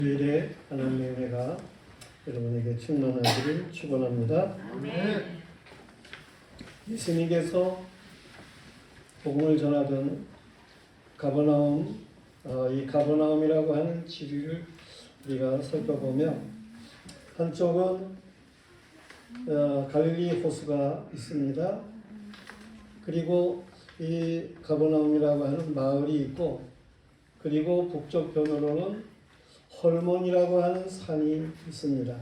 주일에 하나님의 은혜가 여러분에게 충만하기를 축원합니다. 아멘. 예수님께서 복음을 전하던 가버나움, 이 가버나움이라고 하는 지리를 우리가 살펴보면 한쪽은 갈릴리 호수가 있습니다. 그리고 이 가버나움이라고 하는 마을이 있고, 그리고 북쪽 변으로는 헐몬이라고 하는 산이 있습니다.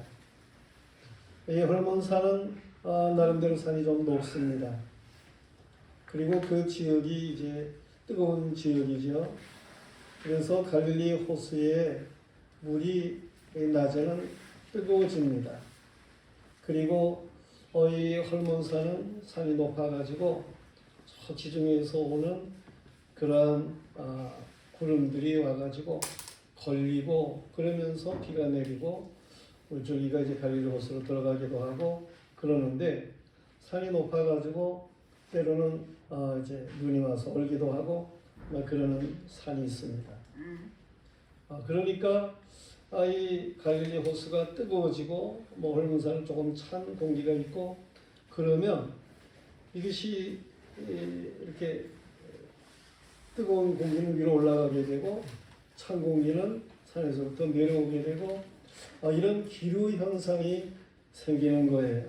이 헐몬산은 나름대로 산이 좀 높습니다. 그리고 그 지역이 이제 뜨거운 지역이죠. 그래서 갈릴리 호수의 물이 낮에는 뜨거워집니다. 그리고 이 헐몬산은 산이 높아가지고 저 지중해에서 오는 그러한 구름들이 와가지고 걸리고 그러면서 비가 내리고 물줄기가 이제 갈릴리 호수로 들어가기도 하고 그러는데, 산이 높아가지고 때로는 이제 눈이 와서 얼기도 하고 그러는 산이 있습니다. 그러니까 이 갈릴리 호수가 뜨거워지고 헐몬산은 조금 찬 공기가 있고 그러면 이것이 이렇게 뜨거운 공기는 위로 올라가게 되고 찬 공기는 산에서부터 내려오게 되고 이런 기류 현상이 생기는 거예요.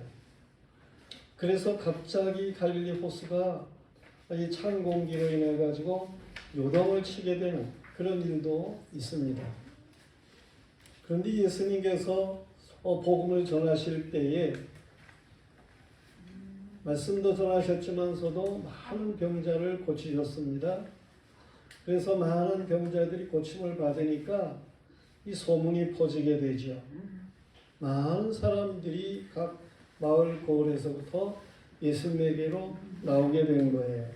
그래서 갑자기 갈릴리 호수가 이 찬 공기로 인해 가지고 요동을 치게 되는 그런 일도 있습니다. 그런데 예수님께서 복음을 전하실 때에 말씀도 전하셨지만서도 많은 병자를 고치셨습니다. 그래서 많은 병자들이 고침을 받으니까 이 소문이 퍼지게 되죠. 많은 사람들이 각 마을 고을에서부터 예수님에게로 나오게 된 거예요.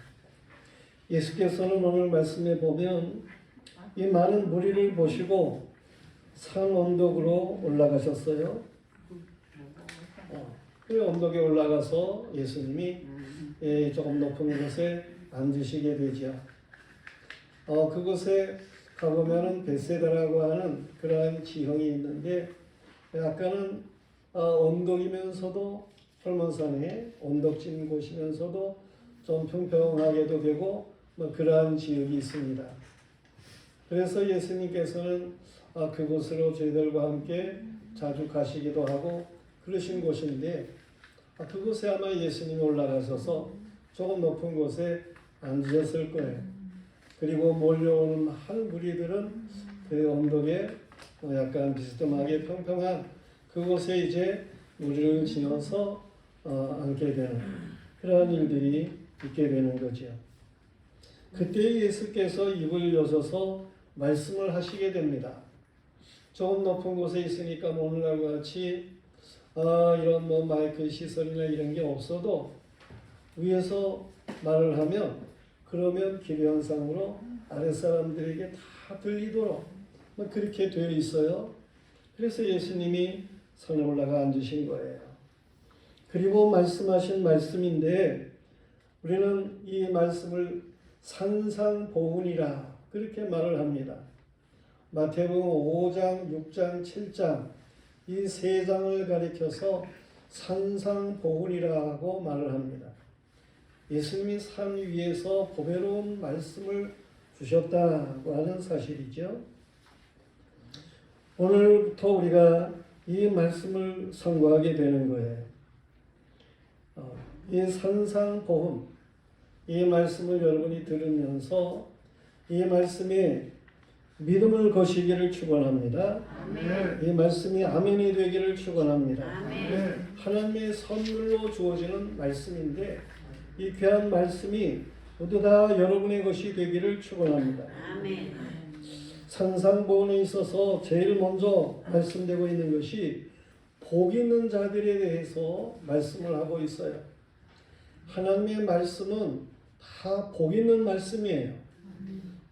예수께서는 오늘 말씀에 보면 이 많은 무리를 보시고 산 언덕으로 올라가셨어요. 그 언덕에 올라가서 예수님이 조금 높은 곳에 앉으시게 되죠. 그곳에 가보면은 베세다라고 하는 그러한 지형이 있는데, 약간은 언덕이면서도 헐몬산에 언덕진 곳이면서도 좀 평평하게도 되고 그러한 지역이 있습니다. 그래서 예수님께서는 그곳으로 저희들과 함께 자주 가시기도 하고 그러신 곳인데, 그곳에 아마 예수님이 올라가셔서 조금 높은 곳에 앉으셨을 거예요. 그리고 몰려오는 한 무리들은 그 언덕에 약간 비스듬하게 평평한 그곳에 이제 무리를 지어서 앉게 되는 그러한 일들이 있게 되는 거죠. 그때 예수께서 입을 여셔서 말씀을 하시게 됩니다. 조금 높은 곳에 있으니까 오늘날과 같이 이런 마이크 시설이나 이런 게 없어도 위에서 말을 하면 그러면 기뢰현상으로 아랫사람들에게 다 들리도록 그렇게 되어 있어요. 그래서 예수님이 산에 올라가 앉으신 거예요. 그리고 말씀하신 말씀인데, 우리는 이 말씀을 산상보훈이라 그렇게 말을 합니다. 마태복음 5장, 6장, 7장 이 세 장을 가리켜서 산상보훈이라고 말을 합니다. 예수님이 산 위에서 보배로운 말씀을 주셨다고 하는 사실이죠. 오늘부터 우리가 이 말씀을 선고하게 되는 거예요. 이 산상보훈, 이 말씀을 여러분이 들으면서 이 말씀에 믿음을 거시기를 축원합니다. 이 말씀이 아멘이 되기를 축원합니다. 하나님의 선물로 주어지는 말씀인데 이 귀한 말씀이 모두 다 여러분의 것이 되기를 축원합니다. 산상보훈에 있어서 제일 먼저 말씀되고 있는 것이 복 있는 자들에 대해서 말씀을 하고 있어요. 하나님의 말씀은 다 복 있는 말씀이에요.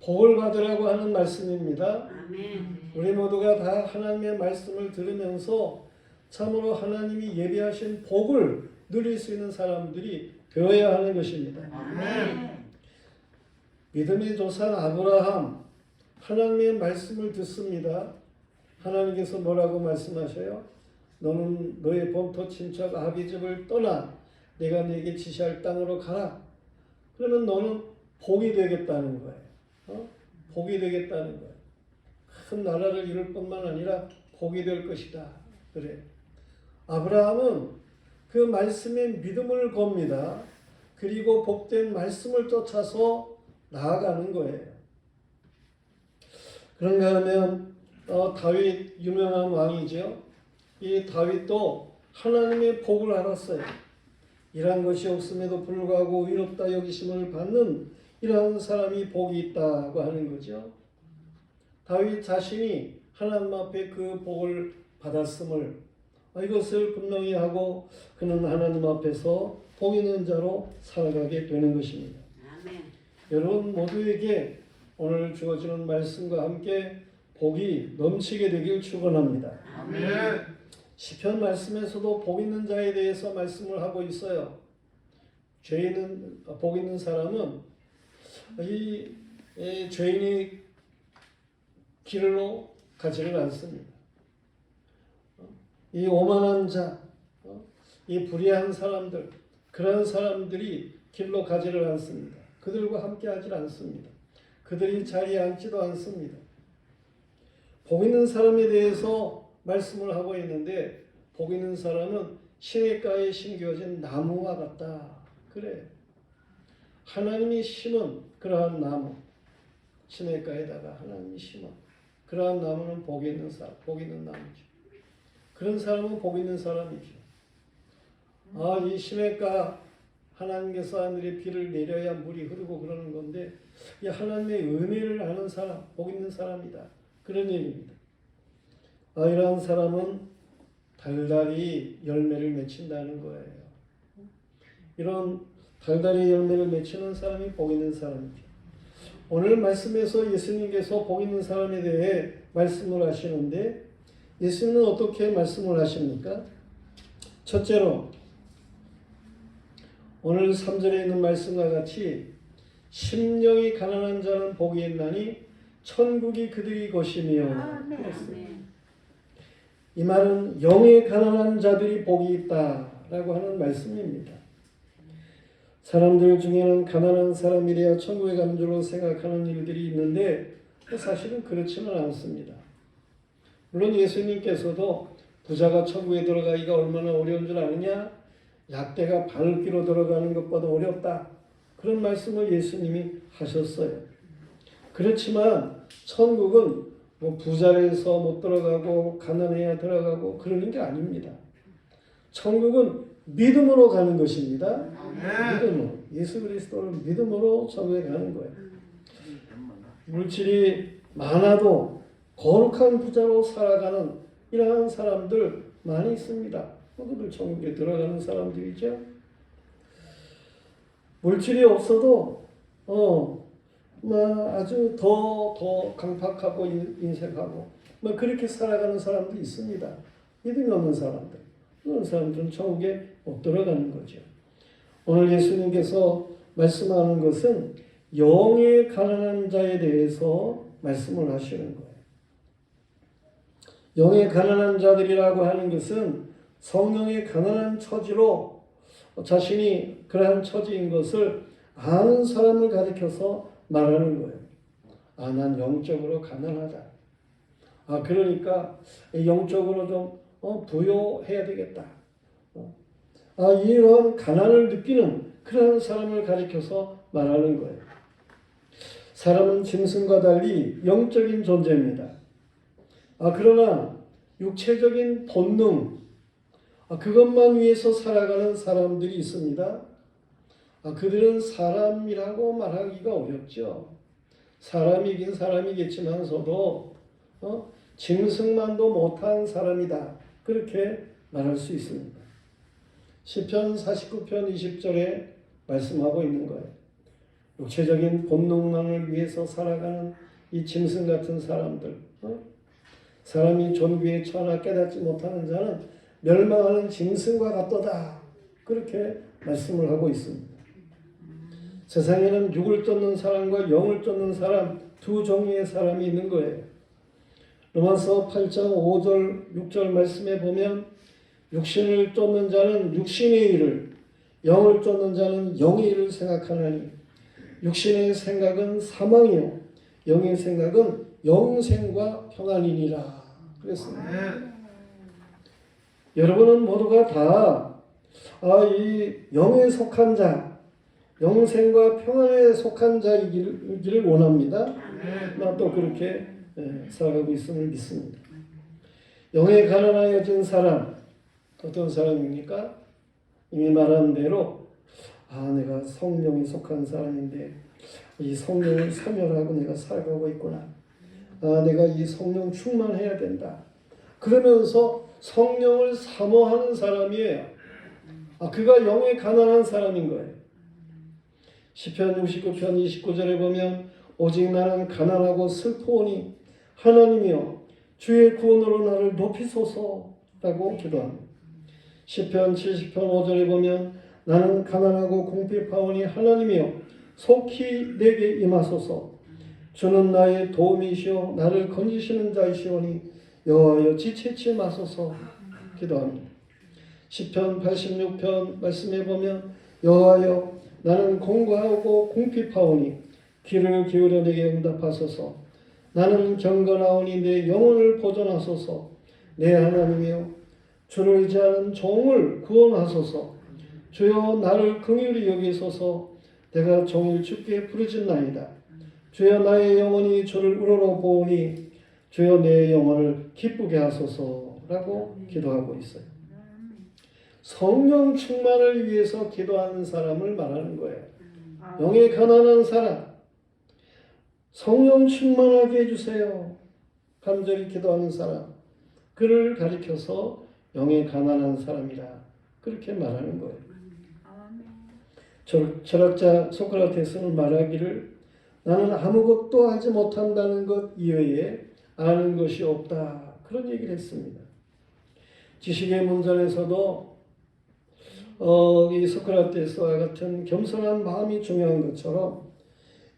복을 받으라고 하는 말씀입니다. 우리 모두가 다 하나님의 말씀을 들으면서 참으로 하나님이 예비하신 복을 누릴 수 있는 사람들이 되어야 하는 것입니다. 믿음의 조상 아브라함, 하나님의 말씀을 듣습니다. 하나님께서 뭐라고 말씀하셔요? 너는 너의 본토 친척 아비 집을 떠나 내가 네게 지시할 땅으로 가라. 그러면 너는 복이 되겠다는 거예요. 복이 되겠다는 거예요. 큰 나라를 이룰 뿐만 아니라 복이 될 것이다. 그래. 아브라함은 그 말씀에 믿음을 겁니다. 그리고 복된 말씀을 쫓아서 나아가는 거예요. 그런가 하면 다윗 유명한 왕이죠. 이 다윗도 하나님의 복을 알았어요. 이러한 것이 없음에도 불구하고 의롭다 여기심을 받는 이러한 사람이 복이 있다고 하는 거죠. 다윗 자신이 하나님 앞에 그 복을 받았음을 이것을 분명히 하고 그는 하나님 앞에서 복 있는 자로 살아가게 되는 것입니다. 아멘. 여러분 모두에게 오늘 주어지는 말씀과 함께 복이 넘치게 되길 축원합니다. 아멘. 시편 말씀에서도 복 있는 자에 대해서 말씀을 하고 있어요. 복 있는 사람은 죄인이 길로 가지를 않습니다. 이 오만한 자, 이 불의한 사람들, 그런 사람들이 길로 가지를 않습니다. 그들과 함께 하질 않습니다. 그들이 자리에 앉지도 않습니다. 복 있는 사람에 대해서 말씀을 하고 있는데 복 있는 사람은 시냇가에 심겨진 나무와 같다. 그래. 하나님이 심은 그러한 나무, 시냇가에다가 하나님이 심은 그러한 나무는 복 있는 사람, 복 있는 나무죠. 그런 사람은 복 있는 사람이죠. 이 시냇가 하나님께서 하늘에 비를 내려야 물이 흐르고 그러는 건데 이 하나님의 은혜를 아는 사람, 복 있는 사람이다. 그런 얘기입니다. 이러한 사람은 달달이 열매를 맺힌다는 거예요. 이런 달달이 열매를 맺히는 사람이 복 있는 사람이죠. 오늘 말씀에서 예수님께서 복 있는 사람에 대해 말씀을 하시는데 예수님은 어떻게 말씀을 하십니까? 첫째로 오늘 3절에 있는 말씀과 같이 심령이 가난한 자는 복이 있나니 천국이 그들이 것이며 아멘. 이 말은 영의 가난한 자들이 복이 있다라고 하는 말씀입니다. 사람들 중에는 가난한 사람이래야 천국에 가는 줄로 생각하는 일들이 있는데 사실은 그렇지는 않습니다. 물론 예수님께서도 부자가 천국에 들어가기가 얼마나 어려운 줄 아느냐? 약대가 바늘귀로 들어가는 것보다 어렵다. 그런 말씀을 예수님이 하셨어요. 그렇지만 천국은 부자라서 못 들어가고 가난해야 들어가고 그러는 게 아닙니다. 천국은 믿음으로 가는 것입니다. 믿음으로. 예수 그리스도를 믿음으로 천국에 가는 거예요. 물질이 많아도 거룩한 부자로 살아가는 이러한 사람들 많이 있습니다. 그들 천국에 들어가는 사람들이죠. 물질이 없어도 아주 더 강팍하고 인색하고 그렇게 살아가는 사람도 있습니다. 믿음이 없는 사람들. 그런 사람들은 천국에 못 들어가는 거죠. 오늘 예수님께서 말씀하는 것은 영의 가난한 자에 대해서 말씀을 하시는 거예요. 영의 가난한 자들이라고 하는 것은 성령의 가난한 처지로 자신이 그러한 처지인 것을 아는 사람을 가리켜서 말하는 거예요. 난 영적으로 가난하다. 그러니까 영적으로 좀 부요해야 되겠다. 이러한 가난을 느끼는 그런 사람을 가리켜서 말하는 거예요. 사람은 짐승과 달리 영적인 존재입니다. 그러나 육체적인 본능, 그것만 위해서 살아가는 사람들이 있습니다. 그들은 사람이라고 말하기가 어렵죠. 사람이긴 사람이겠지만서도 짐승만도 못한 사람이다. 그렇게 말할 수 있습니다. 시편 49편 20절에 말씀하고 있는 거예요. 육체적인 본능만을 위해서 살아가는 이 짐승 같은 사람들, 사람이 존귀에 처하나 깨닫지 못하는 자는 멸망하는 짐승과 같도다. 그렇게 말씀을 하고 있습니다. 세상에는 육을 쫓는 사람과 영을 쫓는 사람 두 종류의 사람이 있는 거예요. 로마서 8장 5절 6절 말씀에 보면 육신을 쫓는 자는 육신의 일을, 영을 쫓는 자는 영의 일을 생각하나니 육신의 생각은 사망이요 영의 생각은 영생과 평안이니라 그랬습니다. 여러분은 모두가 다 이 영에 속한 자, 영생과 평안에 속한 자이기를 원합니다. 나도 그렇게 살아가고 있음을 믿습니다. 영에 가난하여진 사람, 어떤 사람입니까? 이미 말한 대로 내가 성령에 속한 사람인데 이 성령을 사멸하고 내가 살아가고 있구나. 내가 이 성령 충만해야 된다. 그러면서 성령을 사모하는 사람이에요. 그가 영에 가난한 사람인 거예요. 시편 69편 29절에 보면 오직 나는 가난하고 슬프오니 하나님이여 주의 구원으로 나를 높이소서라고 기도합니다. 시편 70편 5절에 보면 나는 가난하고 궁핍하오니 하나님이여 속히 내게 임하소서. 주는 나의 도움이시오 나를 건지시는 자이시오니 여호와여 지체치 마소서 기도합니다. 시편 86편 말씀에 보면 여호와여 나는 공고하고 궁핍하오니 귀를 기울여 내게 응답하소서. 나는 경건하오니 내 영혼을 보존하소서. 내 하나님이여 주를 의지하는 종을 구원하소서. 주여 나를 긍휼히 여기소서. 내가 종일 주께 부르짖나이다. 주여 나의 영혼이 주를 우러러보오니 주여 내 영혼을 기쁘게 하소서라고 기도하고 있어요. 성령 충만을 위해서 기도하는 사람을 말하는 거예요. 영에 가난한 사람, 성령 충만하게 해주세요. 간절히 기도하는 사람, 그를 가리켜서 영에 가난한 사람이라 그렇게 말하는 거예요. 철학자 소크라테스는 말하기를 나는 아무것도 하지 못한다는 것 이외에 아는 것이 없다. 그런 얘기를 했습니다. 지식의 문전에서도 이 소크라테스와 같은 겸손한 마음이 중요한 것처럼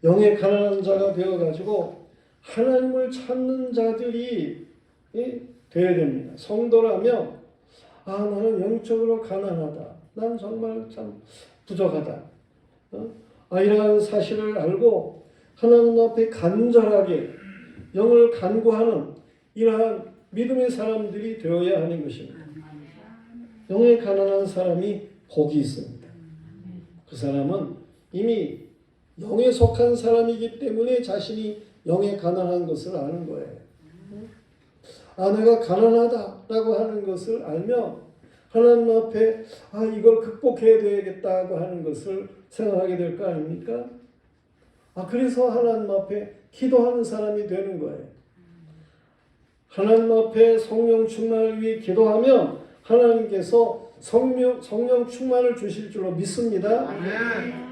영에 가난한 자가 되어가지고 하나님을 찾는 자들이 되어야 됩니다. 성도라면 나는 영적으로 가난하다. 난 정말 참 부족하다. 이러한 사실을 알고 하나님 앞에 간절하게 영을 간구하는 이러한 믿음의 사람들이 되어야 하는 것입니다. 영에 가난한 사람이 복이 있습니다. 그 사람은 이미 영에 속한 사람이기 때문에 자신이 영에 가난한 것을 아는 거예요. 내가 가난하다라고 하는 것을 알면 하나님 앞에 이걸 극복해야 되겠다고 하는 것을 생각하게 될 거 아닙니까? 그래서 하나님 앞에 기도하는 사람이 되는 거예요. 하나님 앞에 성령 충만을 위해 기도하면 하나님께서 성령 충만을 주실 줄로 믿습니다.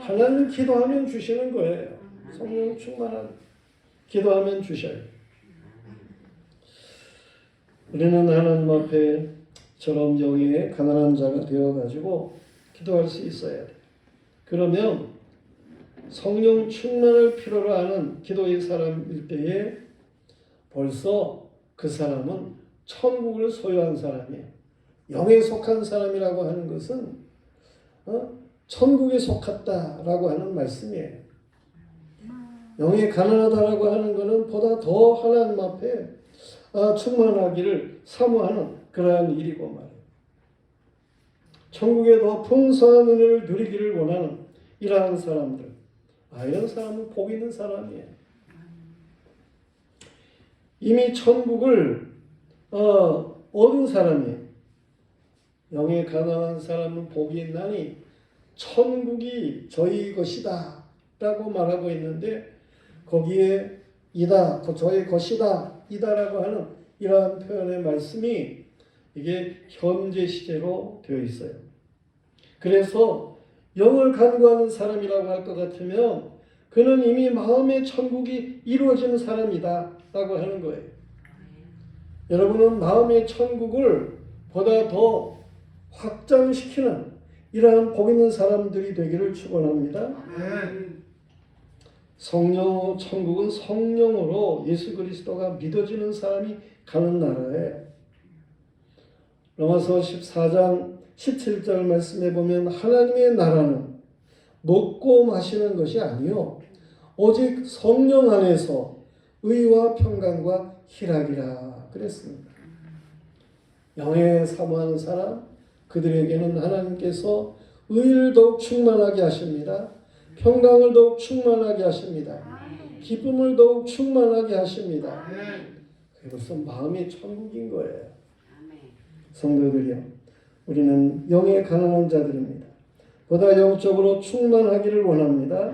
하나님 기도하면 주시는 거예요. 성령 충만한 기도하면 주셔요. 우리는 하나님 앞에 저런 영에 가난한 자가 되어가지고 기도할 수 있어야 돼요. 그러면 성령 충만을 필요로 하는 기도의 사람일 때에 벌써 그 사람은 천국을 소유한 사람이에요. 영에 속한 사람이라고 하는 것은 천국에 속했다라고 하는 말씀이에요. 영에 가난하다라고 하는 것은 보다 더 하나님 앞에 충만하기를 사모하는 그러한 일이고 말이에요. 천국에 더 풍성한 은혜를 누리기를 원하는 이러한 사람들, 이런 사람은 복 있는 사람이에요. 이미 천국을 얻은 사람이에요. 영에 가난한 사람은 복이 있나니 천국이 저희 것이다 라고 말하고 있는데 거기에 이다, 저희 것이다, 이다라고 하는 이러한 표현의 말씀이 이게 현재 시제로 되어 있어요. 그래서 영을 간구하는 사람이라고 할 것 같으면 그는 이미 마음의 천국이 이루어지는 사람이다 라고 하는 거예요. 여러분은 마음의 천국을 보다 더 확장시키는 이러한 복 있는 사람들이 되기를 축원합니다. 천국은 성령으로 예수 그리스도가 믿어지는 사람이 가는 나라에 로마서 14장 17절 말씀에 보면 하나님의 나라는 먹고 마시는 것이 아니요 오직 성령 안에서 의와 평강과 희락이라 그랬습니다. 영에 사모하는 사람 그들에게는 하나님께서 의를 더욱 충만하게 하십니다. 평강을 더욱 충만하게 하십니다. 기쁨을 더욱 충만하게 하십니다. 그것은 마음이 천국인 거예요. 성도들이요, 우리는 영에 가난한 자들입니다. 보다 영적으로 충만하기를 원합니다.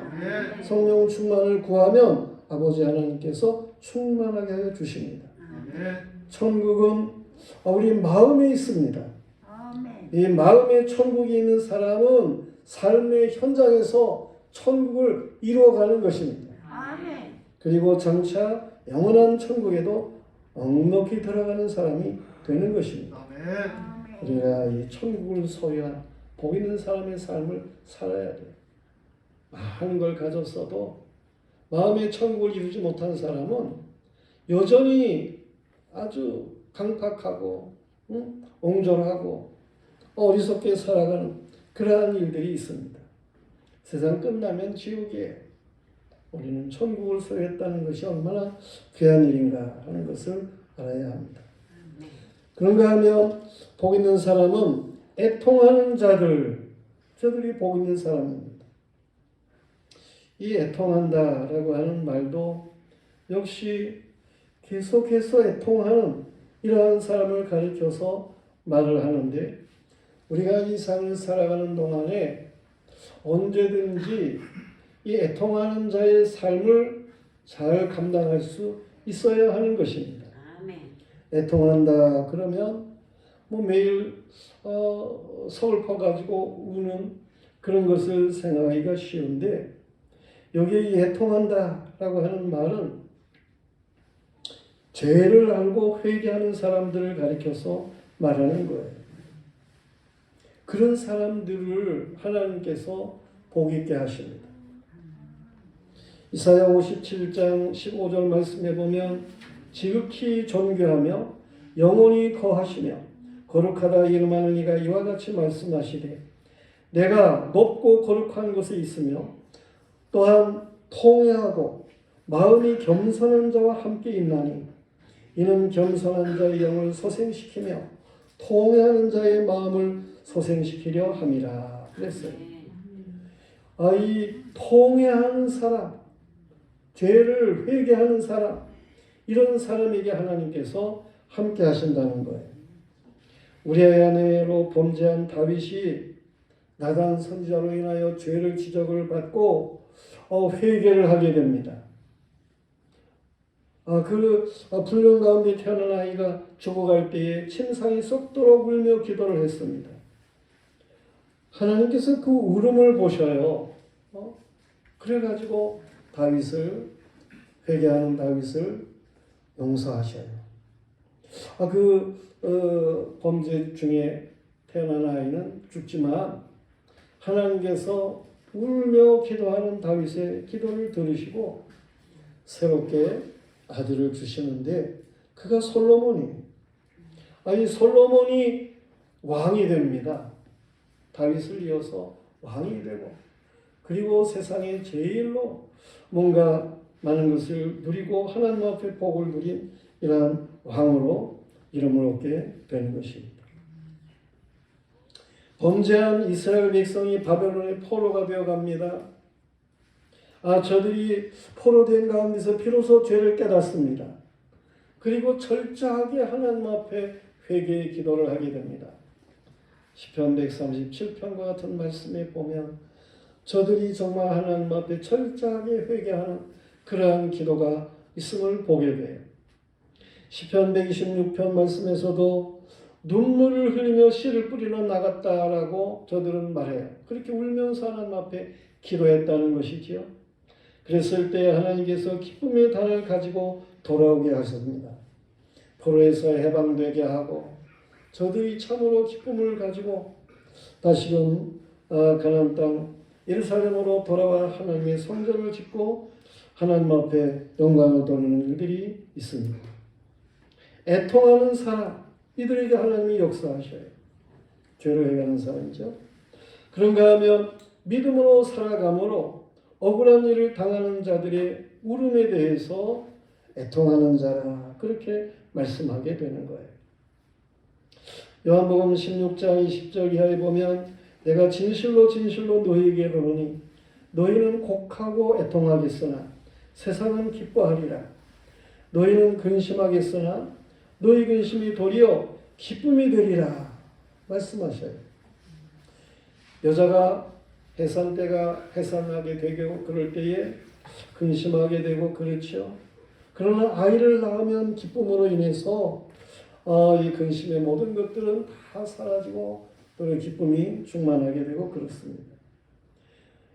성령 충만을 구하면 아버지 하나님께서 충만하게 하여 주십니다. 천국은 우리 마음에 있습니다. 이 마음에 천국이 있는 사람은 삶의 현장에서 천국을 이루어가는 것입니다. 그리고 장차 영원한 천국에도 넉넉히 들어가는 사람이 되는 것입니다. 우리가 이 천국을 소유한 복 있는 사람의 삶을 살아야 돼요. 많은 걸 가졌어도 마음의 천국을 이루지 못한 사람은 여전히 아주 강팍하고 옹졸하고 어리석게 살아가는 그러한 일들이 있습니다. 세상 끝나면 지옥이에요. 우리는 천국을 소유했다는 것이 얼마나 귀한 일인가 하는 것을 알아야 합니다. 그런가 하면 복 있는 사람은 애통하는 저들이 복 있는 사람입니다. 이 애통한다라고 하는 말도 역시 계속해서 애통하는 이러한 사람을 가리켜서 말을 하는데, 우리가 이 삶을 살아가는 동안에 언제든지 이 애통하는 자의 삶을 잘 감당할 수 있어야 하는 것입니다. 애통한다 그러면 매일 서글퍼 가지고 우는 그런 것을 생각하기가 쉬운데, 여기에 이 애통한다라고 하는 말은 죄를 알고 회개하는 사람들을 가리켜서 말하는 거예요. 그런 사람들을 하나님께서 복 있게 하십니다. 이사야 57장 15절 말씀에 보면 지극히 존귀하며 영원히 거하시며 거룩하다 이름하는 이가 이와 같이 말씀하시되, 내가 높고 거룩한 곳에 있으며 또한 통회하고 마음이 겸손한 자와 함께 있나니 이는 겸손한 자의 영을 소생시키며 통회하는 자의 마음을 소생시키려 함이라 그랬어요. 이 통회하는 사람, 죄를 회개하는 사람, 이런 사람에게 하나님께서 함께 하신다는 거예요. 우리의 아내로 범죄한 다윗이 나단 선지자로 인하여 죄를 지적을 받고 회개를 하게 됩니다. 불륜 가운데 태어난 아이가 죽어갈 때에 침상이 썩도록 울며 기도를 했습니다. 하나님께서 그 울음을 보셔요. 그래가지고 회개하는 다윗을 용서하셔요. 범죄 중에 태어난 아이는 죽지만 하나님께서 울며 기도하는 다윗의 기도를 들으시고 새롭게 아들을 주시는데 그가 솔로몬이에요. 이 솔로몬이 왕이 됩니다. 다윗을 이어서 왕이 되고, 그리고 세상에 제일로 뭔가 많은 것을 누리고 하나님 앞에 복을 누린 이러한 왕으로 이름을 얻게 되는 것입니다. 범죄한 이스라엘 백성이 바벨론의 포로가 되어갑니다. 저들이 포로된 가운데서 비로소 죄를 깨닫습니다. 그리고 철저하게 하나님 앞에 회개의 기도를 하게 됩니다. 시편 137편과 같은 말씀에 보면 저들이 정말 하나님 앞에 철저하게 회개하는 그러한 기도가 있음을 보게 돼요. 시편 126편 말씀에서도 눈물을 흘리며 씨를 뿌리러 나갔다라고 저들은 말해요. 그렇게 울면서 하나님 앞에 기도했다는 것이지요. 그랬을 때 하나님께서 기쁨의 단을 가지고 돌아오게 하십니다. 포로에서 해방되게 하고 저들이 참으로 기쁨을 가지고 다시금 가나안 땅 예루살렘으로 돌아와 하나님의 성전을 짓고 하나님 앞에 영광을 돌리는 일들이 있습니다. 애통하는 사람, 이들에게 하나님이 역사하셔요. 죄로 해가는 사람이죠. 그런가 하면 믿음으로 살아감으로 억울한 일을 당하는 자들의 울음에 대해서 애통하는 자라 그렇게 말씀하게 되는 거예요. 요한복음 16장 20절 이하에 보면 내가 진실로 진실로 너희에게 이르노니 너희는 곡하고 애통하겠으나 세상은 기뻐하리라. 너희는 근심하겠으나 너희 근심이 도리어 기쁨이 되리라 말씀하셔요. 여자가 해산하게 되고 그럴 때에 근심하게 되고 그렇죠. 그러나 아이를 낳으면 기쁨으로 인해서 이 근심의 모든 것들은 다 사라지고 또 기쁨이 충만하게 되고 그렇습니다.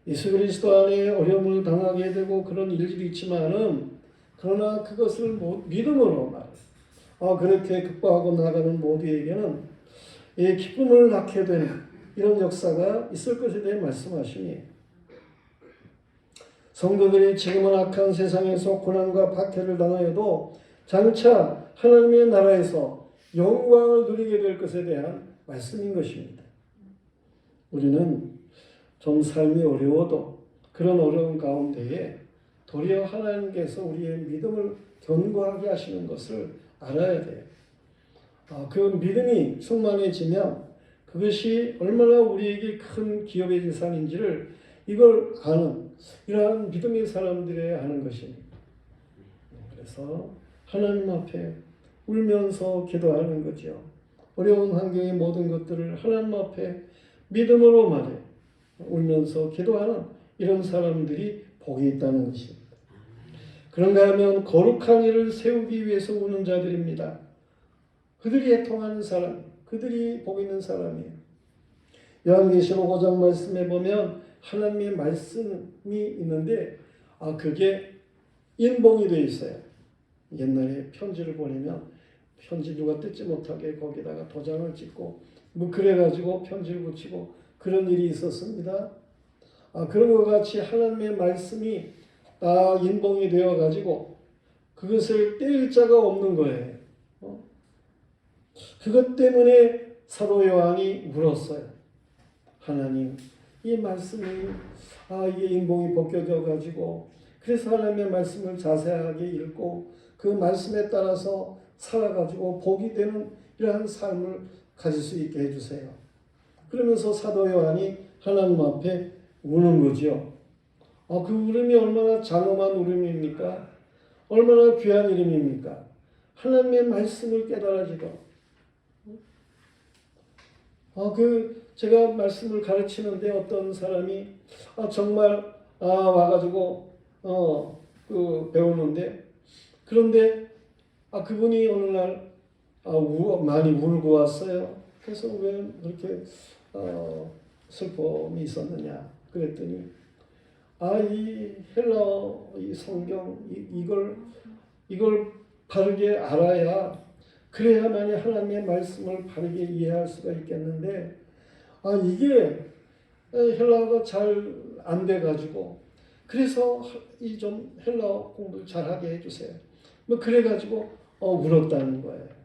예수 그리스도 안에 어려움을 당하게 되고 그런 일들이 있지만은 그러나 그것을 믿음으로 그렇게 극복하고 나가는 모두에게는 이 기쁨을 낳게 되는 이런 역사가 있을 것에 대해 말씀하시니 성도들이 지금은 악한 세상에서 고난과 박해를 당하여도 장차 하나님의 나라에서 영광을 누리게 될 것에 대한 말씀인 것입니다. 우리는 좀 삶이 어려워도 그런 어려운 가운데에 도리어 하나님께서 우리의 믿음을 견고하게 하시는 것을 알아야 돼요. 그 믿음이 충만해지면 그것이 얼마나 우리에게 큰 기업의 재산인지를 이걸 아는 이러한 믿음의 사람들의 아는 것입니다. 그래서 하나님 앞에 울면서 기도하는 거죠. 어려운 환경의 모든 것들을 하나님 앞에 믿음으로 말해 울면서 기도하는 이런 사람들이 복이 있다는 것입니다. 그런가 하면 거룩한 일을 세우기 위해서 우는 자들입니다. 그들이 애통하는 사람, 그들이 복 있는 사람이에요. 요한계시록 5장 말씀에 보면 하나님의 말씀이 있는데 그게 인봉이 되어 있어요. 옛날에 편지를 보내면 편지 누가 뜯지 못하게 거기다가 도장을 찍고 그래가지고 편지를 붙이고 그런 일이 있었습니다. 그런 것 같이 하나님의 말씀이 인봉이 되어가지고 그것을 떼일 자가 없는 거예요. 그것 때문에 사도 요한이 울었어요. 하나님, 이 말씀이 이게 인봉이 벗겨져 가지고 그래서 하나님의 말씀을 자세하게 읽고 그 말씀에 따라서 살아가지고 복이 되는 이러한 삶을 가질 수 있게 해주세요. 그러면서 사도 요한이 하나님 앞에 우는 거죠. 그 울음이 얼마나 장엄한 울음입니까? 얼마나 귀한 이름입니까? 하나님의 말씀을 깨달아지고 제가 말씀을 가르치는데 어떤 사람이 정말 와가지고 배우는데 그런데 그분이 어느 날 많이 울고 왔어요. 그래서 왜 그렇게 슬픔이 있었느냐 그랬더니 이 헬라어 이 성경 이걸 바르게 알아야 그래야만이 하나님의 말씀을 바르게 이해할 수가 있겠는데 이게 헬라어가 잘 안 돼가지고 그래서 이 좀 헬라어 공부를 잘하게 해주세요. 그래가지고 울었다는 거예요.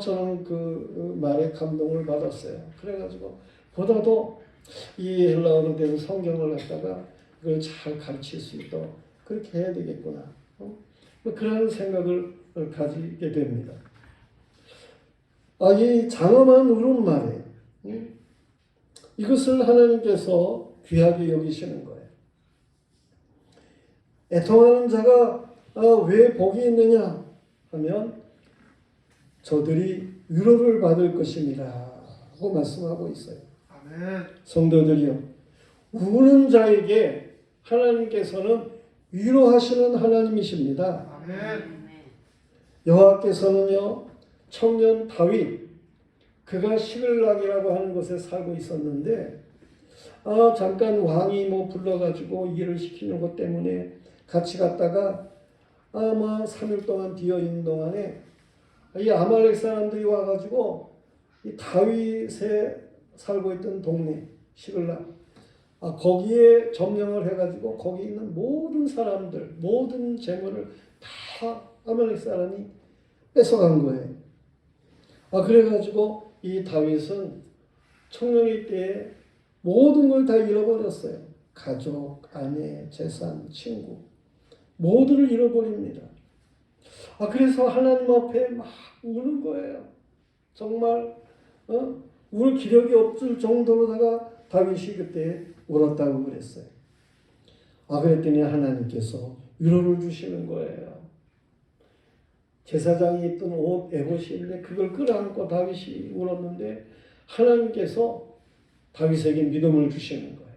저는 그 말에 감동을 받았어요. 그래가지고 보다도 이 헬라어로 된 성경을 갖다가 그걸 잘 가르칠 수 있도록 그렇게 해야 되겠구나. 그런 생각을 가지게 됩니다. 이 장엄한 울음말에 이것을 하나님께서 귀하게 여기시는 거예요. 애통하는 자가 왜 복이 있느냐 하면 저들이 위로를 받을 것입니다 하고 말씀하고 있어요. 아멘. 성도들이요, 우는 자에게 하나님께서는 위로하시는 하나님이십니다. 아멘. 여호와께서는요 청년 다윗 그가 시글락이라고 하는 곳에 살고 있었는데 잠깐 왕이 불러가지고 일을 시키는 것 때문에 같이 갔다가 3일 동안 뒤어 있는 동안에 이 아말렉 사람들이 와가지고 이 다윗에 살고 있던 동네 시글락 거기에 점령을 해가지고 거기 있는 모든 사람들 모든 재물을 다 아말렉 사람이 뺏어간 거예요. 그래가지고 이 다윗은 청년일 때에 모든 걸 다 잃어버렸어요. 가족, 아내, 재산, 친구 모두를 잃어버립니다. 그래서 하나님 앞에 막 우는 거예요. 정말 울 기력이 없을 정도로다가 다윗이 그때 울었다고 그랬어요. 그랬더니 하나님께서 위로를 주시는 거예요. 제사장이 입던 옷 에봇이 있는데 그걸 끌어안고 다윗이 울었는데 하나님께서 다윗에게 믿음을 주시는 거예요.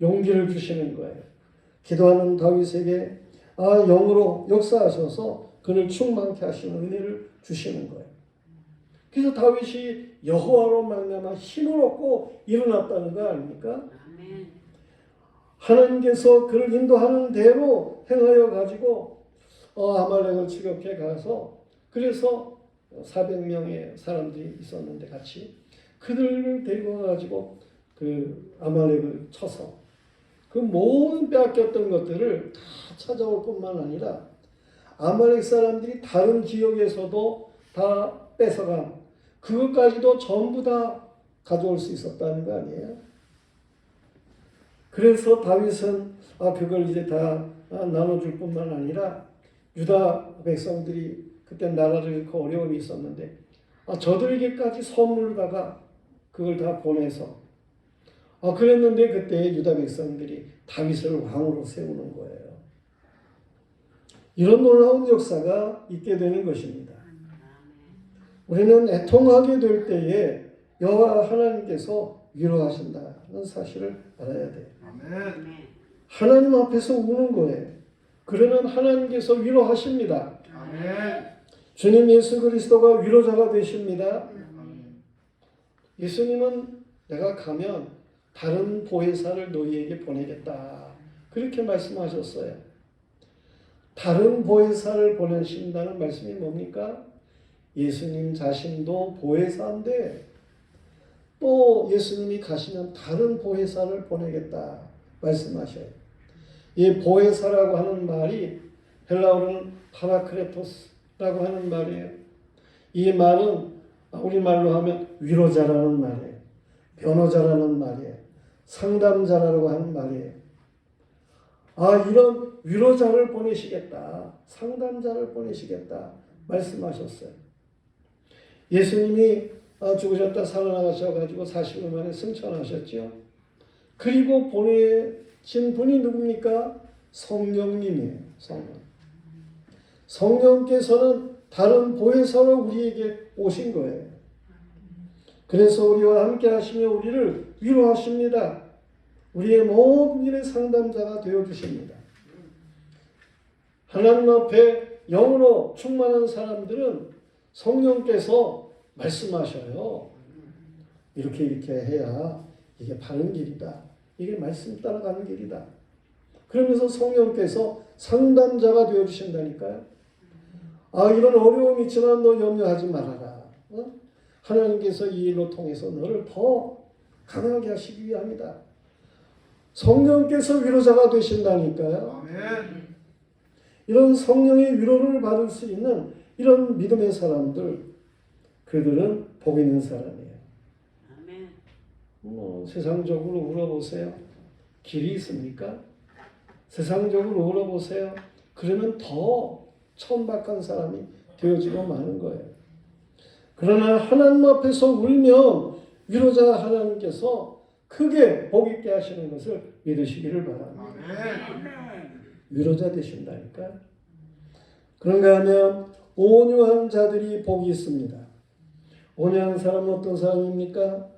용기를 주시는 거예요. 기도하는 다윗에게 영으로 역사하셔서 그를 충만케 하시는 은혜를 주시는 거예요. 그래서 다윗이 여호와로 말미암아 힘을 얻고 일어났다는 거 아닙니까? 하나님께서 그를 인도하는 대로 행하여 가지고 아말렉을 추격해 가서 그래서 400명의 사람들이 있었는데 같이 그들을 데리고 가지고 그 아말렉을 쳐서 그 모든 빼앗겼던 것들을 다 찾아올 뿐만 아니라 아말렉 사람들이 다른 지역에서도 다 뺏어간 그것까지도 전부 다 가져올 수 있었다는 거 아니에요? 그래서 다윗은 그걸 이제 다 나눠줄 뿐만 아니라 유다 백성들이 그때 나라를 잃고 어려움이 있었는데 저들에게까지 선물로다가 그걸 다 보내서 그랬는데 그때 유다 백성들이 다윗을 왕으로 세우는 거예요. 이런 놀라운 역사가 있게 되는 것입니다. 우리는 애통하게 될 때에 여호와 하나님께서 위로하신다는 사실을 알아야 돼요. 하나님 앞에서 우는 거예요. 그러면 하나님께서 위로하십니다. 주님 예수 그리스도가 위로자가 되십니다. 예수님은 내가 가면 다른 보혜사를 너희에게 보내겠다. 그렇게 말씀하셨어요. 다른 보혜사를 보내신다는 말씀이 뭡니까? 예수님 자신도 보혜사인데 또 예수님이 가시면 다른 보혜사를 보내겠다 말씀하셔요. 이 보혜사라고 하는 말이 헬라어로는 파라크레토스라고 하는 말이에요. 이 말은 우리말로 하면 위로자라는 말이에요. 변호자라는 말이에요. 상담자라고 하는 말이에요. 이런 위로자를 보내시겠다. 상담자를 보내시겠다 말씀하셨어요. 예수님이 죽으셨다 살아나가셔가지고 40일 만에 승천하셨죠. 그리고 보내신 분이 누굽니까? 성령님이에요. 성령께서는 다른 보혜사로 우리에게 오신 거예요. 그래서 우리와 함께 하시며 우리를 위로하십니다. 우리의 모든 일의 상담자가 되어주십니다. 하나님 앞에 영으로 충만한 사람들은 성령께서 말씀하셔요. 이렇게 해야 이게 바른 길이다. 이게 말씀 따라가는 길이다. 그러면서 성령께서 상담자가 되어주신다니까요. 이런 어려움이 있지만 너 염려하지 말아라. 하나님께서 이 일로 통해서 너를 더 강하게 하시기 위함이다. 성령께서 위로자가 되신다니까요. 이런 성령의 위로를 받을 수 있는 이런 믿음의 사람들, 그들은 복 있는 사람이에요. 세상적으로 울어보세요. 길이 있습니까? 세상적으로 울어보세요. 그러면 더 천박한 사람이 되어지고 마는 거예요. 그러나 하나님 앞에서 울면 위로자 하나님께서 크게 복 있게 하시는 것을 믿으시기를 바랍니다. 위로자 되신다니까. 그런가 하면 온유한 자들이 복이 있습니다. 온유한 사람은 어떤 사람입니까?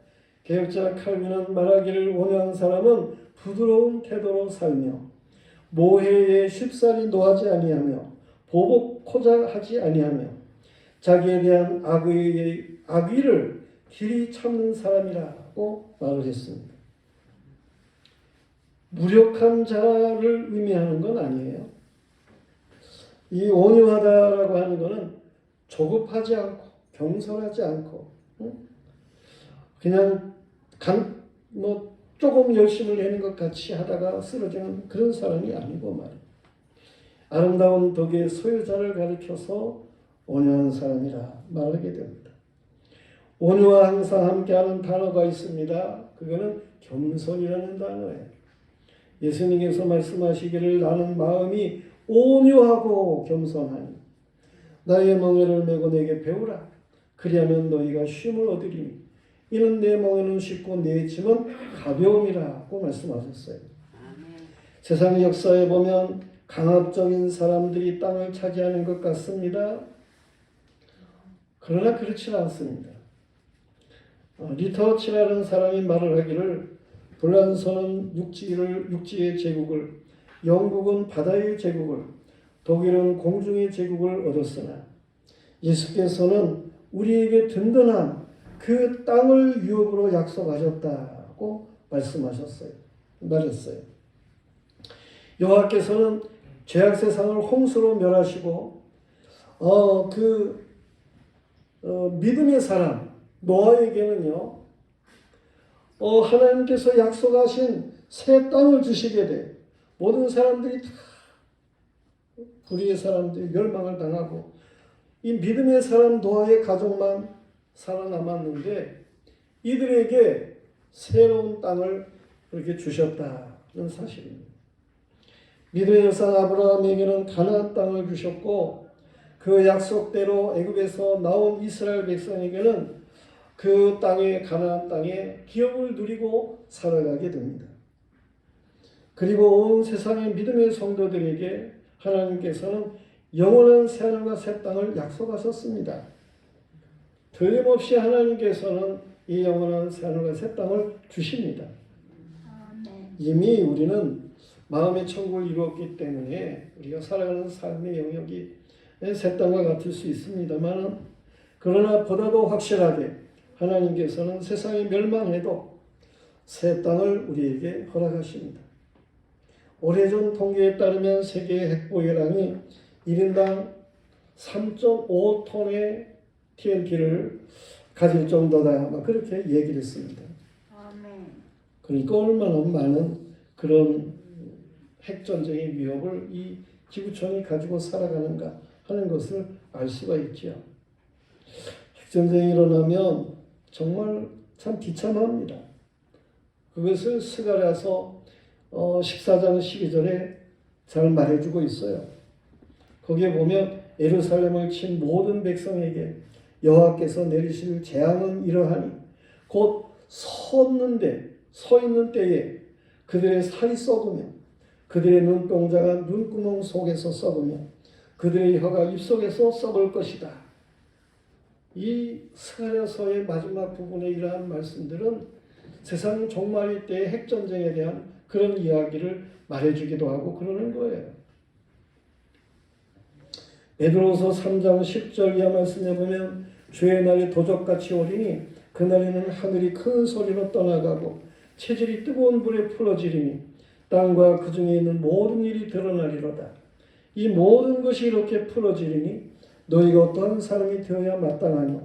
개혁자 칼빈은 말하기를 온유한 사람은 부드러운 태도로 살며 모해에 쉽사리 노하지 아니하며 보복코자 하지 아니하며 자기에 대한 악의를 길이 참는 사람이라고 말을 했습니다. 무력한 자를 의미하는 건 아니에요. 이 온유하다라고 하는 것은 조급하지 않고 경솔하지 않고 그냥 조금 열심을 내는 것 같이 하다가 쓰러지는 그런 사람이 아니고 말이에요. 아름다운 덕의 소유자를 가리켜서 온유한 사람이라 말하게 됩니다. 온유와 항상 함께하는 단어가 있습니다. 그거는 겸손이라는 단어예요. 예수님께서 말씀하시기를 나는 마음이 온유하고 겸손하니 나의 멍에를 메고 내게 배우라. 그리하면 너희가 쉼을 얻으리니 이는 내 멍에는 쉽고 내 짐은 가벼움이라고 말씀하셨어요. 세상 역사에 보면 강압적인 사람들이 땅을 차지하는 것 같습니다. 그러나 그렇지 않습니다. 리터치라는 사람이 말을 하기를 불란서는 육지의 제국을, 영국은 바다의 제국을, 독일은 공중의 제국을 얻었으나 예수께서는 우리에게 든든한 그 땅을 유업으로 약속하셨다고 말씀하셨어요. 말했어요. 여호와께서는 죄악 세상을 홍수로 멸하시고 믿음의 사람 노아에게는요 하나님께서 약속하신 새 땅을 주시게 돼 모든 사람들이 다 불의의 사람들이 멸망을 당하고 이 믿음의 사람 노아의 가족만 살아남았는데 이들에게 새로운 땅을 그렇게 주셨다는 사실입니다. 믿음의 여성 아브라함에게는 가나안 땅을 주셨고 그 약속대로 애굽에서 나온 이스라엘 백성에게는 그 땅에 가나안 땅에 기업을 누리고 살아가게 됩니다. 그리고 온 세상의 믿음의 성도들에게 하나님께서는 영원한 새하늘과 새 땅을 약속하셨습니다. 틀림없이 하나님께서는 이 영원한 새하늘과 새 땅을 주십니다. 이미 우리는 마음의 천국을 이루었기 때문에 우리가 살아가는 삶의 영역이 새 땅과 같을 수 있습니다만 그러나 보다도 확실하게 하나님께서는 세상이 멸망해도 새 땅을 우리에게 허락하십니다. 오래전 통계에 따르면 세계의 핵보유량이 1인당 3.5톤의 TNT를 가질 정도다. 그렇게 얘기를 했습니다. 그러니까 얼마나 많은 그런 핵전쟁의 위협을 이 지구촌이 가지고 살아가는가 하는 것을 알 수가 있죠. 핵전쟁이 일어나면 정말 참 비참합니다. 그것을 스가랴서 14장 12절에 잘 말해주고 있어요. 거기에 보면 예루살렘을 친 모든 백성에게 여호와께서 내리실 재앙은 이러하니 곧 서 있는 때에 그들의 살이 썩으며 그들의 눈동자가 눈구멍 속에서 썩으며 그들의 혀가 입속에서 썩을 것이다. 이 스가랴서의 마지막 부분에 이러한 말씀들은 세상 종말일 때의 핵전쟁에 대한 그런 이야기를 말해주기도 하고 그러는 거예요. 베드로서 3장 10절 이하 말씀에 보면 주의 날이 도적같이 오리니 그날에는 하늘이 큰 소리로 떠나가고 체질이 뜨거운 불에 풀어지리니 땅과 그 중에 있는 모든 일이 드러나리로다. 이 모든 것이 이렇게 풀어지리니 너희가 어떠한 사람이 되어야 마땅하뇨.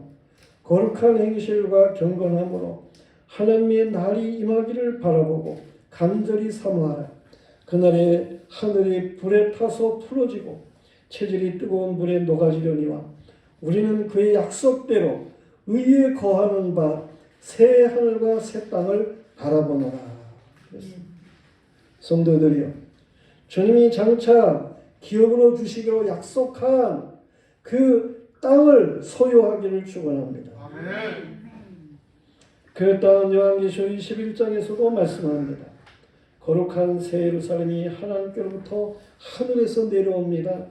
거룩한 행실과 경건함으로 하나님의 날이 임하기를 바라보고 간절히 사모하라. 그날에 하늘이 불에 타서 풀어지고 체질이 뜨거운 불에 녹아지려니와 우리는 그의 약속대로 의에 거하는 바 새 하늘과 새 땅을 바라보노라. 성도들이여, 주님이 장차 기업으로 주시기로 약속한 그 땅을 소유하기를 축원합니다. 그 땅은 요한계시록 21장에서도 말씀합니다. 거룩한 새 예루살렘이 하나님께로부터 하늘에서 내려옵니다.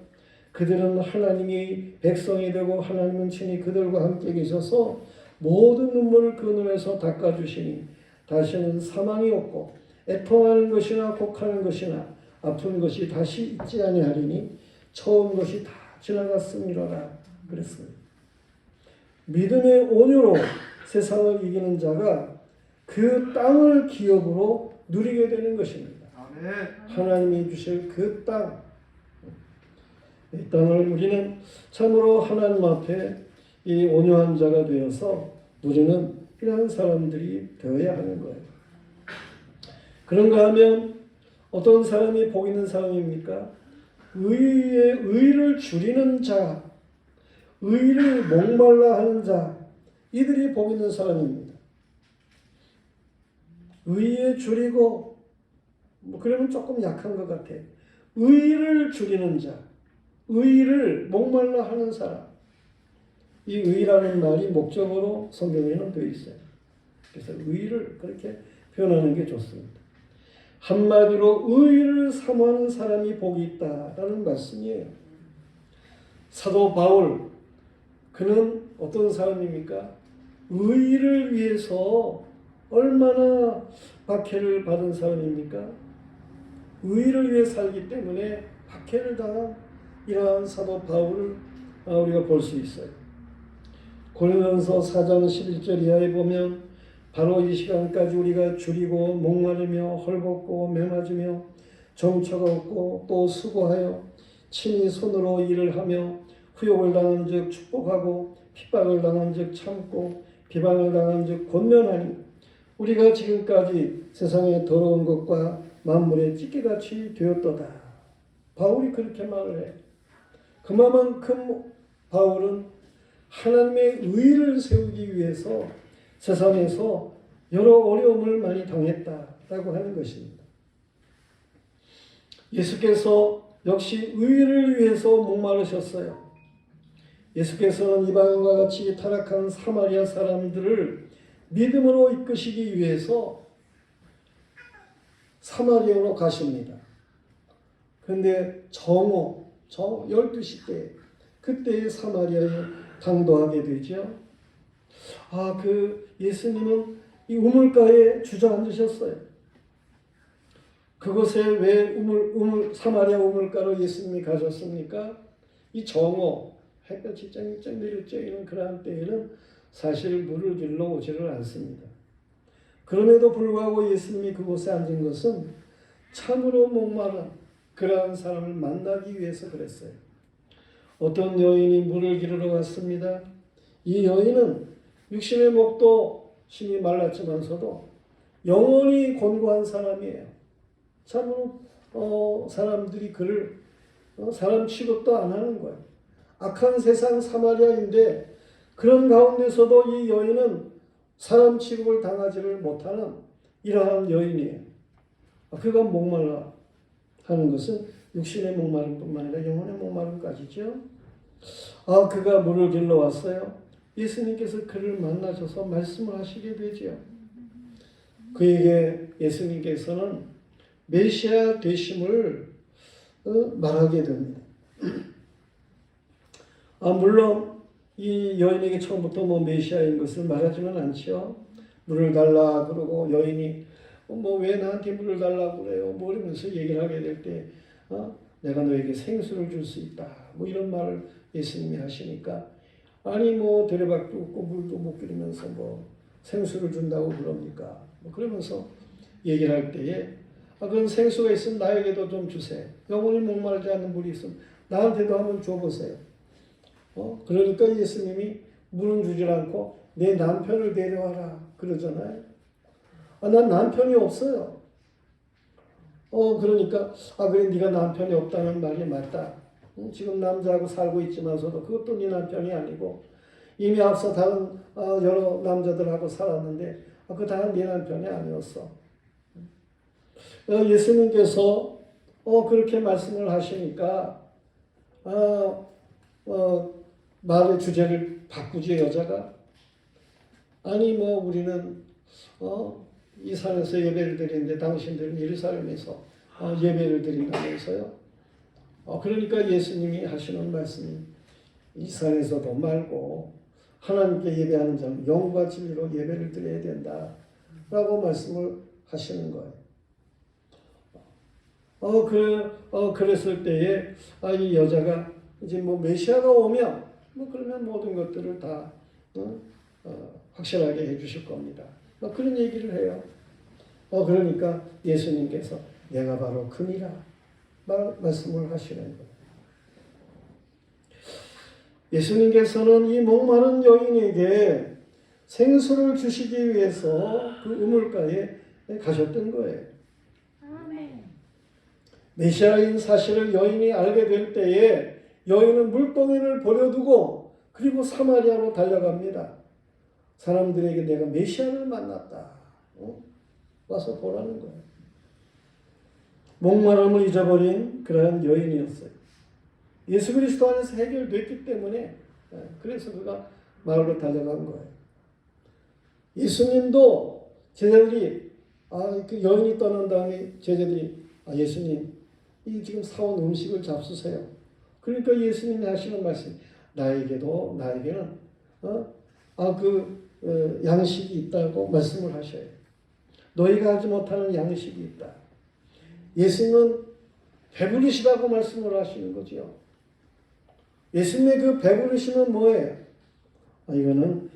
그들은 하나님이 백성이 되고 하나님은 친히 그들과 함께 계셔서 모든 눈물을 그 눈에서 닦아주시니 다시는 사망이 없고 애통하는 것이나 곡하는 것이나 아픈 것이 다시 있지 아니하리니 처음 것이 다 지나갔음이로라 그랬습니다. 믿음의 온유로 세상을 이기는 자가 그 땅을 기업으로 누리게 되는 것입니다. 하나님이 주실 그 땅, 이 땅을 우리는 참으로 하나님 앞에 이 온유한 자가 되어서 누리는 이러한 사람들이 되어야 하는 거예요. 그런가 하면 어떤 사람이 복 있는 사람입니까? 의를 줄이는 자, 의를 목말라 하는 자, 이들이 복 있는 사람입니다. 의에 줄이고, 그러면 조금 약한 것 같아. 의를 줄이는 자, 의를 목말라 하는 사람. 이 의라는 말이 목적으로 성경에는 되어 있어요. 그래서 의를 그렇게 표현하는 게 좋습니다. 한마디로 의를 사모하는 사람이 복이 있다라는 말씀이에요. 사도 바울, 그는 어떤 사람입니까? 의를 위해서 얼마나 박해를 받은 사람입니까? 의를 위해 살기 때문에 박해를 당한 이러한 사도 바울을 우리가 볼 수 있어요. 고린도전서 4장 11절 이하에 보면 바로 이 시간까지 우리가 줄이고 목마르며 헐벗고 매맞으며 정처가 없고 또 수고하여 친히 손으로 일을 하며 후욕을 당한 즉 축복하고 핍박을 당한 즉 참고 비방을 당한 즉 권면하니 우리가 지금까지 세상에 더러운 것과 만물의 찌개같이 되었도다. 바울이 그렇게 말을 해. 그만큼 바울은 하나님의 의를 세우기 위해서 세상에서 여러 어려움을 많이 당했다라고 하는 것입니다. 예수께서 역시 의를 위해서 목마르셨어요. 예수께서는 이방인과 같이 타락한 사마리아 사람들을 믿음으로 이끄시기 위해서 사마리아로 가십니다. 그런데 정오 12시 때 그때 사마리아에 당도하게 되죠. 예수님은 이 우물가에 주저앉으셨어요. 그곳에 왜 사마리아 우물가로 예수님이 가셨습니까? 이 정오, 햇볕이 쨍쨍 내리쬐는 그러한 때에는 사실 물을 길러 오지를 않습니다. 그럼에도 불구하고 예수님이 그곳에 앉은 것은 참으로 목마른 그러한 사람을 만나기 위해서 그랬어요. 어떤 여인이 물을 기르러 갔습니다. 이 여인은 육신의 목도 심히 말랐지만서도 영원히 곤고한 사람이에요. 참으로 사람들이 그를 사람 취급도 안 하는 거예요. 악한 세상 사마리아인데 그런 가운데서도 이 여인은 사람 취급을 당하지를 못하는 이러한 여인이에요. 그가 목말라 하는 것은 육신의 목마름뿐만 아니라 영혼의 목마름까지죠. 그가 물을 길러 왔어요. 예수님께서 그를 만나셔서 말씀을 하시게 되죠. 그에게 예수님께서는 메시아 되심을 말하게 됩니다. 물론 이 여인에게 처음부터 메시아인 것을 말하지는 않죠. 물을 달라 그러고 여인이 왜 나한테 물을 달라고 그래요? 이러면서 얘기를 하게 될 때 내가 너에게 생수를 줄 수 있다. 이런 말을 예수님이 하시니까 되레박도 없고 물도 못 기르면서 생수를 준다고 그럽니까? 그러면서 얘기를 할 때에 그런 생수가 있으면 나에게도 좀 주세요. 영원히 목마르지 않는 물이 있으면 나한테도 한번 줘보세요. 그러니까 예수님이 물은 주질 않고 내 남편을 데려와라 그러잖아요. 난 남편이 없어요. 그러니까 그래 네가 남편이 없다는 말이 맞다. 지금 남자하고 살고 있지만서도 그것도 네 남편이 아니고 이미 앞서 다른 여러 남자들하고 살았는데 그거 다 네 남편이 아니었어. 예수님께서 그렇게 말씀을 하시니까 말의 주제를 바꾸지 여자가 우리는 이 산에서 예배를 드리는데 당신들은 예루살렘에서 예배를 드린다면서요. 그러니까 예수님이 하시는 말씀이 이 산에서도 말고 하나님께 예배하는 자는 영과 진리로 예배를 드려야 된다라고 말씀을 하시는 거예요. 그랬을 때에 이 여자가 이제 메시아가 오면 그러면 모든 것들을 다 확실하게 해주실 겁니다. 그런 얘기를 해요. 그러니까 예수님께서 내가 바로 그니라 말씀을 하시는 거예요. 예수님께서는 이 목마른 여인에게 생수를 주시기 위해서 그 우물가에 가셨던 거예요. 메시아인 사실을 여인이 알게 될 때에 여인은 물동이를 버려두고 그리고 사마리아로 달려갑니다. 사람들에게 내가 메시아를 만났다. 와서 보라는 거예요. 목마름을 잊어버린 그러한 여인이었어요. 예수 그리스도 안에서 해결됐기 때문에 그래서 그가 마을로 달려간 거예요. 예수님도 제자들이 그 여인이 떠난 다음에 제자들이 예수님 이 지금 사온 음식을 잡수세요. 그러니까 예수님이 하시는 말씀 나에게는 양식이 있다고 말씀을 하셔요. 너희가 하지 못하는 양식이 있다. 예수님은 배부르시다고 말씀을 하시는 거죠. 예수님의 그 배부르심은 뭐예요? 이거는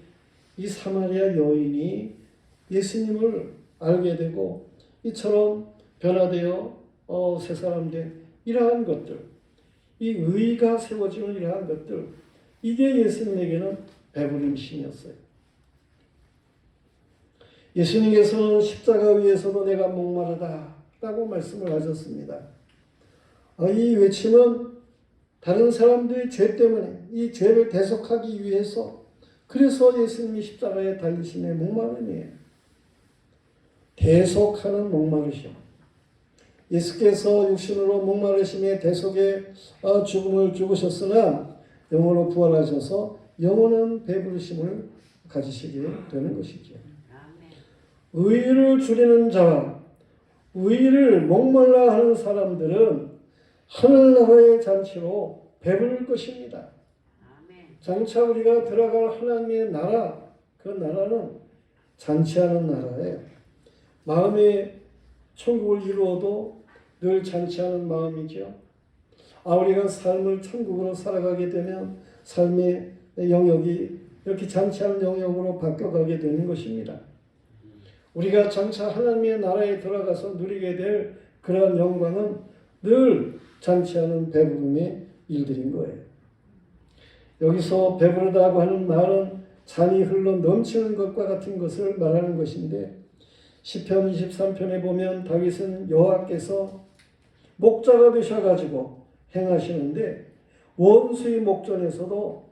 이 사마리아 여인이 예수님을 알게 되고 이처럼 변화되어 새 사람 된 이러한 것들, 이 의가 세워지는 이러한 것들, 이게 예수님에게는 배부름심이었어요. 예수님께서는 십자가 위에서도 내가 목마르다 라고 말씀을 하셨습니다. 이 외침은 다른 사람들의 죄 때문에 이 죄를 대속하기 위해서 그래서 예수님이 십자가에 달리심의 목마름이에요. 대속하는 목마르심. 예수께서 육신으로 목마르심의 대속의 죽음을 죽으셨으나 영으로 부활하셔서 영원한 배부르심을 가지시게 되는 것이죠. 의를 줄이는 자와 의를 목말라 하는 사람들은 하늘나라의 잔치로 배부를 것입니다. 장차 우리가 들어갈 하나님의 나라, 그 나라는 잔치하는 나라예요. 마음에 천국을 이루어도 늘 잔치하는 마음이죠. 우리가 삶을 천국으로 살아가게 되면 삶의 영역이 이렇게 잔치하는 영역으로 바뀌어가게 되는 것입니다. 우리가 장차 하나님의 나라에 들어가서 누리게 될 그러한 영광은 늘 잔치하는 배부름의 일들인 거예요. 여기서 배부르다고 하는 말은 잔이 흘러 넘치는 것과 같은 것을 말하는 것인데 시편 23편에 보면 다윗은 여호와께서 목자가 되셔가지고 행하시는데 원수의 목전에서도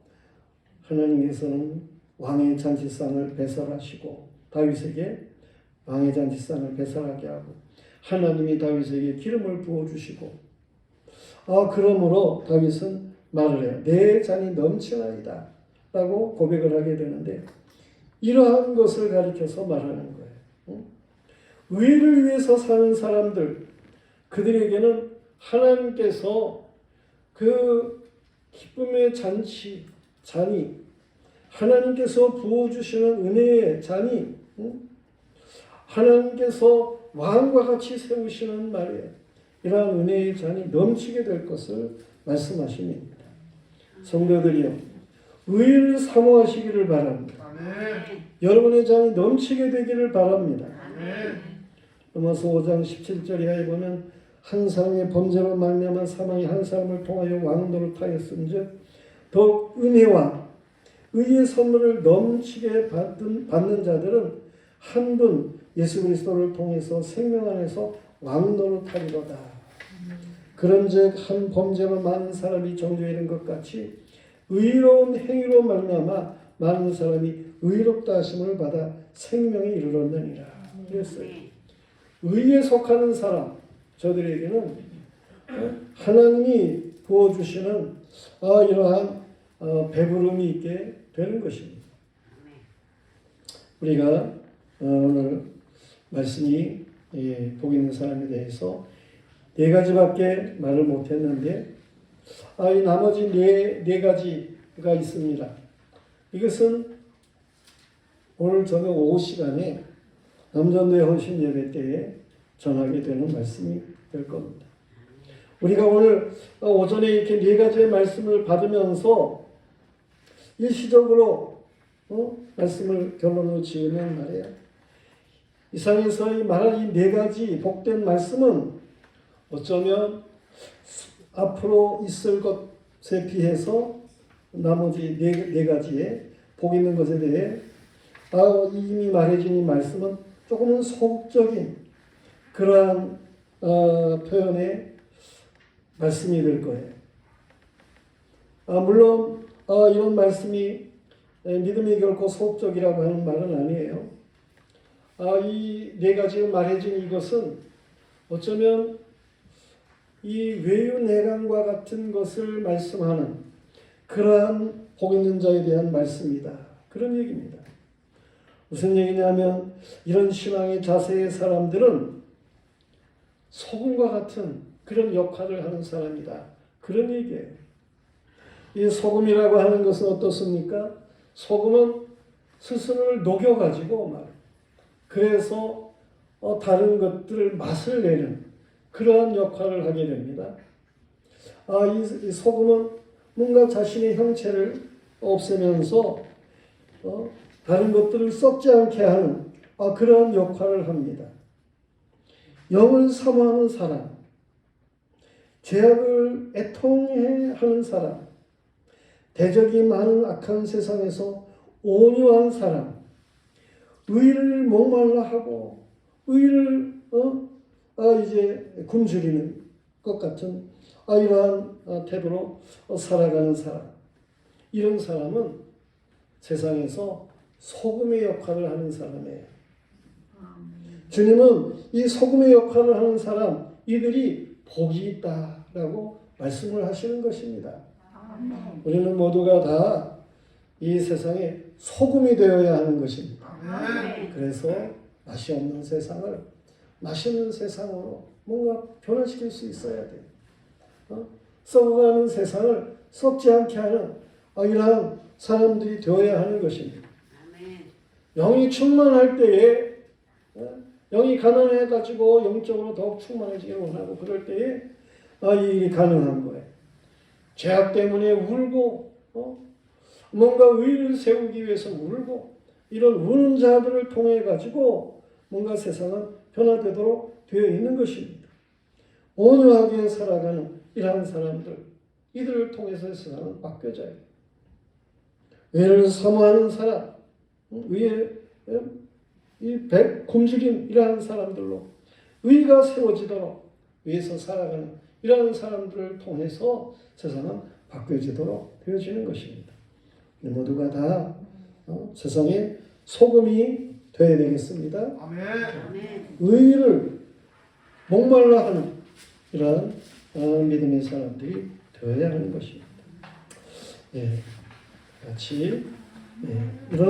하나님께서는 왕의 잔치상을 배설하시고 다윗에게 왕의 잔치상을 배설하게 하고 하나님이 다윗에게 기름을 부어주시고 그러므로 다윗은 말을 해요. 내 잔이 넘치나이다 라고 고백을 하게 되는데 이러한 것을 가리켜서 말하는 거예요. 의를 위해서 사는 사람들 그들에게는 하나님께서 그 기쁨의 잔이 하나님께서 부어주시는 은혜의 잔이 하나님께서 왕과 같이 세우시는 말이에요. 이러한 은혜의 잔이 넘치게 될 것을 말씀하십니다. 성도들이여 의를 사모하시기를 바랍니다. 아멘. 여러분의 잔이 넘치게 되기를 바랍니다. 아멘. 로마서 5장 17절 이하에 보면 한 사람의 범죄로 말미암아 사망이 한 사람을 통하여 왕노를 타였은즉 더욱 은혜와 의의 선물을 넘치게 받는 자들은 한 분 예수 그리스도를 통해서 생명 안에서 왕노를 타리로다. 그런즉 한 범죄로 많은 사람이 정죄에 이른 것 같이 의로운 행위로 말미암아 많은 사람이 의롭다 하심을 받아 생명에 이르렀느니라. 그랬어요. 의에 속하는 사람 저들에게는 하나님이 부어주시는 이러한 배부름이 있게 되는 것입니다. 우리가 오늘 말씀이 복 있는 사람에 대해서 네 가지밖에 말을 못했는데 이 나머지 네 가지가 있습니다. 이것은 오늘 저녁 오후 시간에 남전도의 헌신 예배 때에 전하게 되는 말씀이 될 겁니다. 우리가 오늘 오전에 이렇게 네 가지의 말씀을 받으면서 일시적으로 말씀을 결론으로 지으면 말이에요. 이 상에서 말한 이 네 가지 복된 말씀은 어쩌면 앞으로 있을 것에 비해서 나머지 네 가지의 복 있는 것에 대해 이미 말해진 이 말씀은 조금은 소극적인 그러한 표현의 말씀이 될 거예요. 물론 이런 말씀이 믿음이 결코 소극적이라고 하는 말은 아니에요. 이 네 가지 말해진 이것은 어쩌면 이 외유내강과 같은 것을 말씀하는 그러한 복 있는 자에 대한 말씀이다. 그런 얘기입니다. 무슨 얘기냐면 이런 신앙의 자세의 사람들은 소금과 같은 그런 역할을 하는 사람이다. 그런 얘기예요. 이 소금이라고 하는 것은 어떻습니까? 소금은 스스로를 녹여가지고 그래서 다른 것들을 맛을 내는 그러한 역할을 하게 됩니다. 이 소금은 뭔가 자신의 형체를 없애면서 다른 것들을 썩지 않게 하는 그러한 역할을 합니다. 영을 사모하는 사람, 죄악을 애통해 하는 사람, 대적이 많은 악한 세상에서 온유한 사람, 의를 목말라 하고 의를 이제 굶주리는 것 같은 이러한 태도로 살아가는 사람, 이런 사람은 세상에서 소금의 역할을 하는 사람이에요. 주님은 이 소금의 역할을 하는 사람, 이들이 복이 있다라고 말씀을 하시는 것입니다. 우리는 모두가 다 이 세상에 소금이 되어야 하는 것입니다. 그래서 맛이 없는 세상을 맛있는 세상으로 뭔가 변화시킬 수 있어야 돼요. 썩어가는 세상을 썩지 않게 하는 이러한 사람들이 되어야 하는 것입니다. 영이 충만할 때에 영이 가난해가지고 영적으로 더욱 충만해지기를 원하고 그럴 때에 이 일이 가능한 거예요. 죄악 때문에 울고 뭔가 의를 세우기 위해서 울고 이런 우는 자들을 통해 가지고 뭔가 세상은 변화되도록 되어 있는 것입니다. 온유하게 살아가는 이러한 사람들, 이들을 통해서 세상은 바뀌어져요. 의를 사모하는 사람, 의에 굶주린 이러한 사람들로 의가 세워지도록 위해서 살아가는 이러한 사람들을 통해서 세상은 바뀌어지도록 되어지는 것입니다. 모두가 다 세상의 소금이 되어야 되겠습니다. 아멘. 의를 목말라 하는 이러한 믿음의 사람들이 되어야 하는 것입니다. 같이 일어나